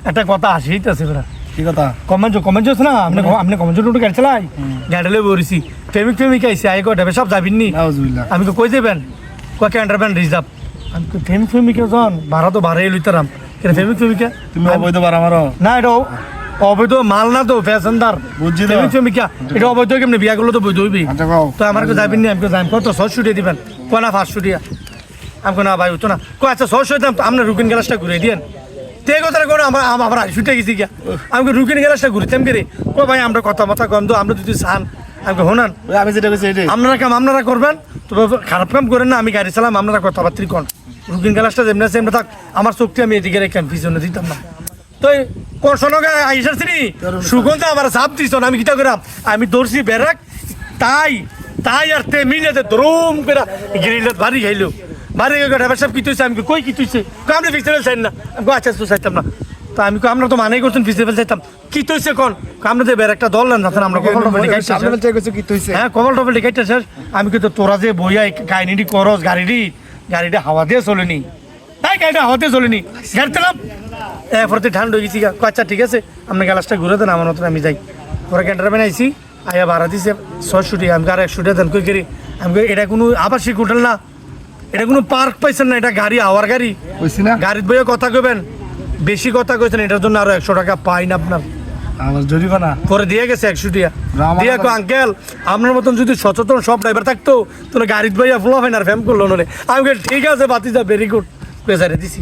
একটা কথা আসিতেছে বেড়া কি কথা কমেন্ট না আপনি কমেন্ট উঠে গাড়ি চালাই গাড়ি লই বরিছি প্রেমিক আইসি আই কটাবে সব যাবিননি আমি তো কই দেবেন কয় আন্ডারপ্যান রিজার্ভ আমি তো প্রেমিক জন ভাড়া তো ভাড়াই লইতারাম কেন প্রেমিক তুমি অবৈধ বার আমারও না এটা অবৈধ মাল না তো প্যাসেঞ্জার বুঝছি তো প্রেমিক এটা অবৈধ কেমনি বিয়া করলে তো বৈধ হইবি তো আমার কাছে যাবিননি আমি যাই কত 600 দিয়ে দিবেন কয় না 500 দিয়া আমি না ভাই হতো না কয় আচ্ছা 600 দাম আপনার রুকিন গ্লাসটা ঘুরে দিয়েন তে কথা করে আমার ছুটে গেছি গিয়া আমাকে রুকিন গ্লাসটা ঘুরতাম কে রে ও ভাই আমরা কথা গন্ধ আমরা যদি চান আমাকে হোনান আমি যেটা কইছি এটাই আপনারা করবেন তবে খারাপ কাম করেন না আমি গাড়ি চালাম আপনারা কথাবার্তি কন রুকিন গ্লাসটা যেমনি আছে এমনি থাক আমার চোখটি আমি এদিকে রেখে পিছনে দিতাম না তো কর্ষণকে আইসার চিনি সুগন্ধ আমার চাপ দিছ আমি কিতা করাম আমি দৌড়ছি বেরাক তাই আর তে মিলেতে দ্রুম করে গিরিলত বাড়ি খাইলো বাড়ি গেছে সব কি তুইছে আমি কই কি তুইছে আপনি ফিক্সেবল চাইন না আমি আচ্ছা তো চাইতাম না তো আমি আমরা তো মানেই করছেন ফিক্সেবল চাইতাম কি তুইছে কোন আমরা যে একটা দল না আমরা কমল টপল হ্যাঁ কমল টপল ডিকাইতে শেষ আমি কিন্তু তোরা যে বইয়া কাহিনীটি করস গাড়িটা হাওয়া দিয়ে চলেনি তাই গাড়িটা হাওয়া দিয়ে চলেনি গাড়ি তেলাম এরপরে ঠান্ডা হয়ে গেছি আচ্ছা ঠিক আছে আপনার গ্লাসটা ঘুরে দেন আমার মতন আমি যাই পরে ক্যান্টারম্যান আইসি আয়া ভাড়া দিছে 600 টাকা আমি আর 100 টাকা দেন কই করি আমি এটা কোনো আবাসিক হোটেল না এটা কোনো পার্ক পাইছেন না এটা গাড়ি আওয়ার গাড়ি গাড়ির বইয়ে কথা কইবেন বেশি কথা কইছেন এটার জন্য আরো 100 টাকা পাইন আপনার আমার জরিমানা পরে দিয়ে গেছে 100 টাকা দিয়ে কো আঙ্কেল আপনার মতন যদি সচেতন সব ড্রাইভার থাকতো তাহলে গাড়ির বইয়া ফ্লো হয় না ফ্যাম করলো নলে আমি ঠিক আছে বাতি যা ভেরি গুড পেছারে দিছি